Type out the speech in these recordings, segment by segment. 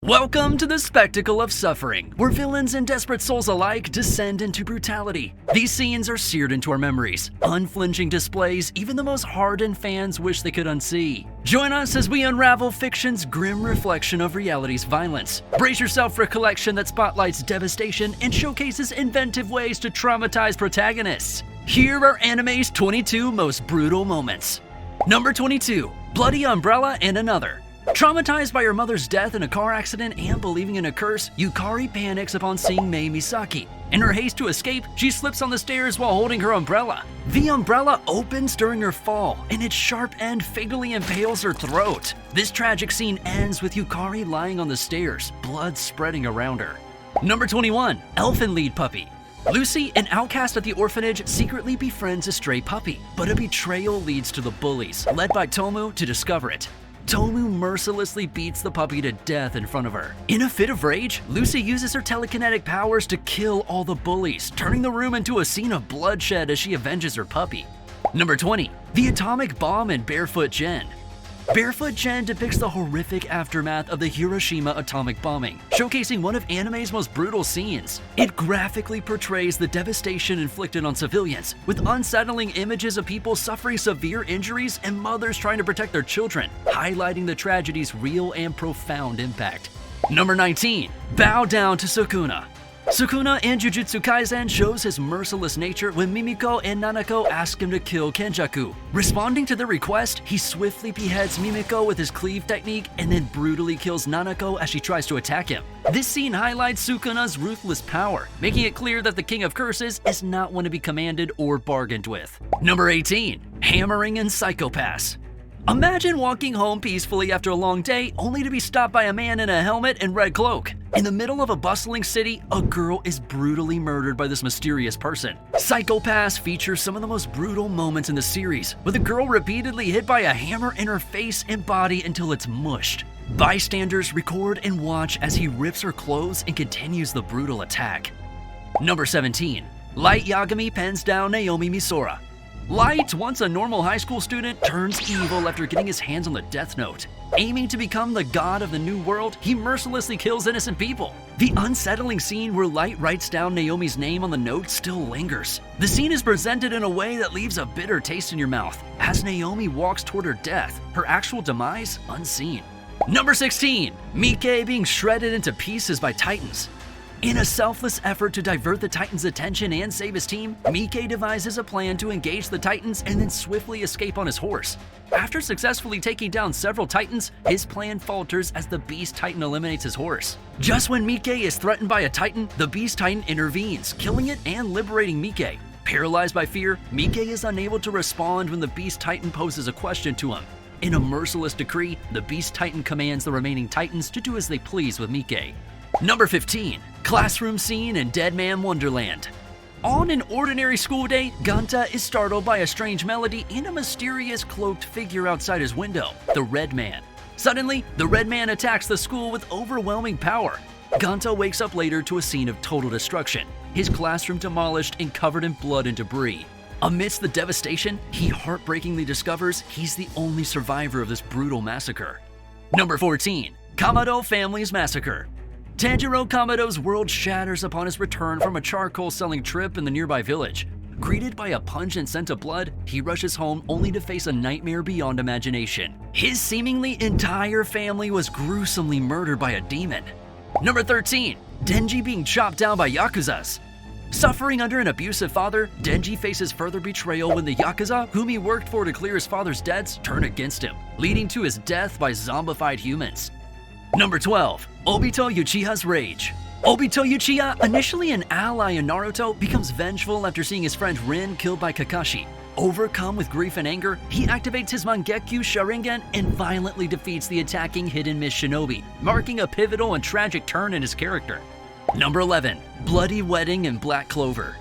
Welcome to the spectacle of suffering, where villains and desperate souls alike descend into brutality. These scenes are seared into our memories, unflinching displays even the most hardened fans wish they could unsee. Join us as we unravel fiction's grim reflection of reality's violence. Brace yourself for a collection that spotlights devastation and showcases inventive ways to traumatize protagonists. Here are anime's 22 most brutal moments. Number 22. Bloody Umbrella and Another. Traumatized by her mother's death in a car accident and believing in a curse, Yukari panics upon seeing Mei Misaki. In her haste to escape, she slips on the stairs while holding her umbrella. The umbrella opens during her fall, and its sharp end fatally impales her throat. This tragic scene ends with Yukari lying on the stairs, blood spreading around her. Number 21. Elfin Lead Puppy. Lucy, an outcast at the orphanage, secretly befriends a stray puppy, but a betrayal leads to the Bullies, led by Tomu, to discover it. Tomu mercilessly beats the puppy to death in front of her. In a fit of rage, Lucy uses her telekinetic powers to kill all the bullies, turning the room into a scene of bloodshed as she avenges her puppy. Number 20. The Atomic Bomb and Barefoot Gen. Barefoot Gen depicts the horrific aftermath of the Hiroshima atomic bombing, showcasing one of anime's most brutal scenes. It graphically portrays the devastation inflicted on civilians, with unsettling images of people suffering severe injuries and mothers trying to protect their children, highlighting the tragedy's real and profound impact. Number 19. Bow Down to Sukuna. Sukuna in Jujutsu Kaisen shows his merciless nature when Mimiko and Nanako ask him to kill Kenjaku. Responding to their request, he swiftly beheads Mimiko with his cleave technique and then brutally kills Nanako as she tries to attack him. This scene highlights Sukuna's ruthless power, making it clear that the King of Curses is not one to be commanded or bargained with. Number 18. Hammering and Psychopaths. Imagine walking home peacefully after a long day only to be stopped by a man in a helmet and red cloak. In the middle of a bustling city, a girl is brutally murdered by this mysterious person. Psychopaths features some of the most brutal moments in the series, with a girl repeatedly hit by a hammer in her face and body until it's mushed. Bystanders record and watch as he rips her clothes and continues the brutal attack. Number 17. Light Yagami pens down Naomi Misora. Light, once a normal high school student, turns evil after getting his hands on the Death Note. Aiming to become the god of the new world, he mercilessly kills innocent people. The unsettling scene where Light writes down Naomi's name on the note still lingers. The scene is presented in a way that leaves a bitter taste in your mouth, as Naomi walks toward her death, her actual demise unseen. Number 16. Mike being shredded into pieces by Titans. In a selfless effort to divert the Titans' attention and save his team, Mike devises a plan to engage the Titans and then swiftly escape on his horse. After successfully taking down several Titans, his plan falters as the Beast Titan eliminates his horse. Just when Mike is threatened by a Titan, the Beast Titan intervenes, killing it and liberating Mike. Paralyzed by fear, Mike is unable to respond when the Beast Titan poses a question to him. In a merciless decree, the Beast Titan commands the remaining Titans to do as they please with Mike. Number 15. Classroom scene in Dead Man Wonderland. On an ordinary school day, Ganta is startled by a strange melody and a mysterious cloaked figure outside his window, the Red Man. Suddenly, the Red Man attacks the school with overwhelming power. Ganta wakes up later to a scene of total destruction, his classroom demolished and covered in blood and debris. Amidst the devastation, he heartbreakingly discovers he's the only survivor of this brutal massacre. Number 14. Kamado Family's Massacre. Tanjiro Kamado's world shatters upon his return from a charcoal-selling trip in the nearby village. Greeted by a pungent scent of blood, he rushes home only to face a nightmare beyond imagination. His seemingly entire family was gruesomely murdered by a demon. Number 13. Denji being chopped down by Yakuzas. Suffering under an abusive father, Denji faces further betrayal when the Yakuza, whom he worked for to clear his father's debts, turn against him, leading to his death by zombified humans. Number 12. Obito Uchiha's Rage. Obito Uchiha, initially an ally in Naruto, becomes vengeful after seeing his friend Rin killed by Kakashi. Overcome with grief and anger, he activates his Mangekyo Sharingan and violently defeats the attacking Hidden Mist Shinobi, marking a pivotal and tragic turn in his character. Number 11. Bloody Wedding in Black Clover.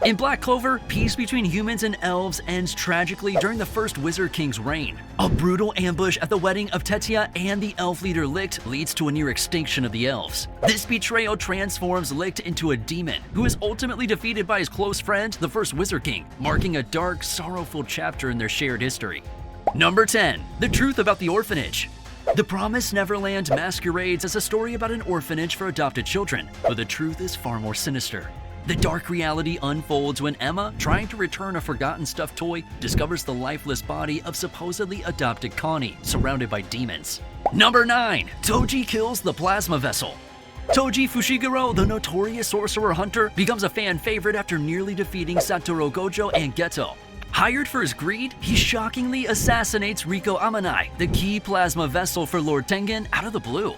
In Black Clover, peace between humans and elves ends tragically during the first Wizard King's reign. A brutal ambush at the wedding of Tetsuya and the elf leader Licht leads to a near extinction of the elves. This betrayal transforms Licht into a demon, who is ultimately defeated by his close friend, the first Wizard King, marking a dark, sorrowful chapter in their shared history. Number 10. The Truth About the Orphanage. The Promised Neverland masquerades as a story about an orphanage for adopted children, but the truth is far more sinister. The dark reality unfolds when Emma, trying to return a forgotten stuffed toy, discovers the lifeless body of supposedly adopted Connie, surrounded by demons. Number 9. Toji kills the plasma vessel. Toji Fushiguro, the notorious sorcerer hunter, becomes a fan favorite after nearly defeating Satoru Gojo and Geto. Hired for his greed, he shockingly assassinates Riko Amanai, the key plasma vessel for Lord Tengen, out of the blue.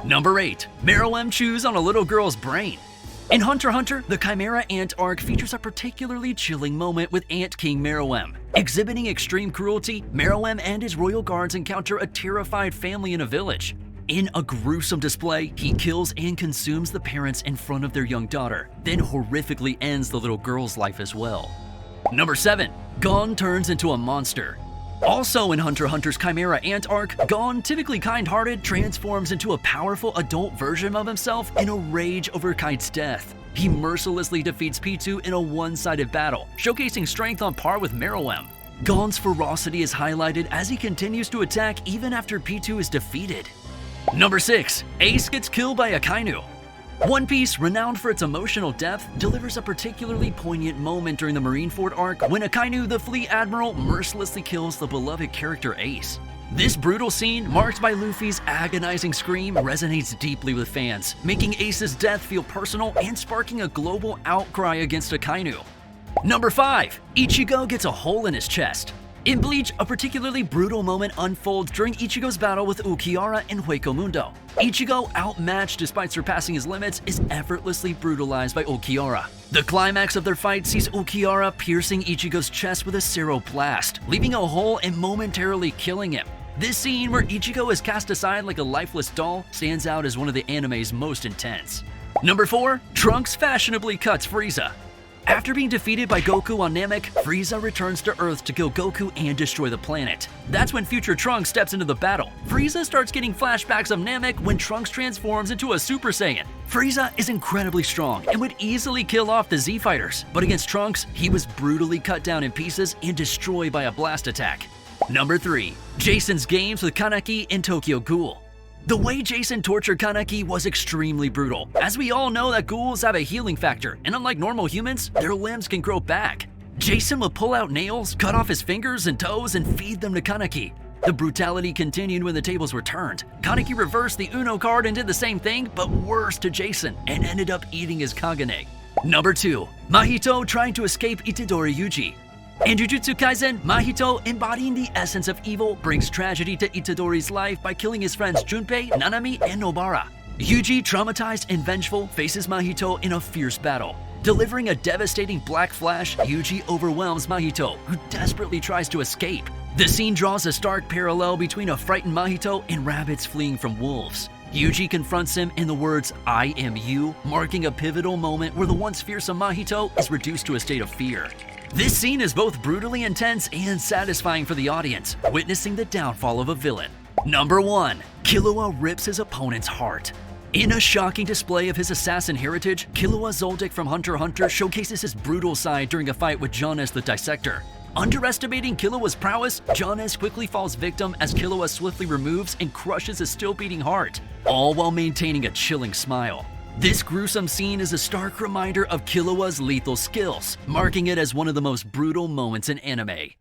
Number 8. Meruem chews on a little girl's brain. In Hunter x Hunter, the Chimera Ant arc features a particularly chilling moment with Ant King Meruem. Exhibiting extreme cruelty, Meruem and his royal guards encounter a terrified family in a village. In a gruesome display, he kills and consumes the parents in front of their young daughter, then horrifically ends the little girl's life as well. Number 7. Gon turns into a monster. Also in Hunter x Hunter's Chimera Ant arc, Gon, typically kind-hearted, transforms into a powerful adult version of himself in a rage over Kite's death. He mercilessly defeats Pitou in a one-sided battle, showcasing strength on par with Meruem. Gon's ferocity is highlighted as he continues to attack even after Pitou is defeated. Number 6. Ace gets killed by a Kainu. One Piece, renowned for its emotional depth, delivers a particularly poignant moment during the Marineford arc when Akainu, the Fleet Admiral, mercilessly kills the beloved character Ace. This brutal scene, marked by Luffy's agonizing scream, resonates deeply with fans, making Ace's death feel personal and sparking a global outcry against Akainu. Number 5. Ichigo gets a hole in his chest. In Bleach, a particularly brutal moment unfolds during Ichigo's battle with Ulquiorra in Hueco Mundo. Ichigo, outmatched despite surpassing his limits, is effortlessly brutalized by Ulquiorra. The climax of their fight sees Ulquiorra piercing Ichigo's chest with a Ceroblast, leaving a hole and momentarily killing him. This scene, where Ichigo is cast aside like a lifeless doll, stands out as one of the anime's most intense. Number 4. Trunks fashionably cuts Frieza. After being defeated by Goku on Namek, Frieza returns to Earth to kill Goku and destroy the planet. That's when future Trunks steps into the battle. Frieza starts getting flashbacks of Namek when Trunks transforms into a Super Saiyan. Frieza is incredibly strong and would easily kill off the Z-Fighters, but against Trunks, he was brutally cut down in pieces and destroyed by a blast attack. Number 3. Jason's games with Kaneki and Tokyo Ghoul. The way Jason tortured Kaneki was extremely brutal, as we all know that ghouls have a healing factor, and unlike normal humans, their limbs can grow back. Jason would pull out nails, cut off his fingers and toes, and feed them to Kaneki. The brutality continued when the tables were turned. Kaneki reversed the Uno card and did the same thing, but worse to Jason, and ended up eating his Kagane. Number 2. Mahito trying to escape Itadori Yuji. In Jujutsu Kaisen, Mahito, embodying the essence of evil, brings tragedy to Itadori's life by killing his friends Junpei, Nanami, and Nobara. Yuji, traumatized and vengeful, faces Mahito in a fierce battle. Delivering a devastating black flash, Yuji overwhelms Mahito, who desperately tries to escape. The scene draws a stark parallel between a frightened Mahito and rabbits fleeing from wolves. Yuji confronts him in the words, "I am you," marking a pivotal moment where the once fearsome Mahito is reduced to a state of fear. This scene is both brutally intense and satisfying for the audience, witnessing the downfall of a villain. Number 1. Killua rips his opponent's heart. In a shocking display of his assassin heritage, Killua Zoldyck from Hunter x Hunter showcases his brutal side during a fight with Jonas the Dissector. Underestimating Killua's prowess, Jonas quickly falls victim as Killua swiftly removes and crushes his still-beating heart, all while maintaining a chilling smile. This gruesome scene is a stark reminder of Killua's lethal skills, marking it as one of the most brutal moments in anime.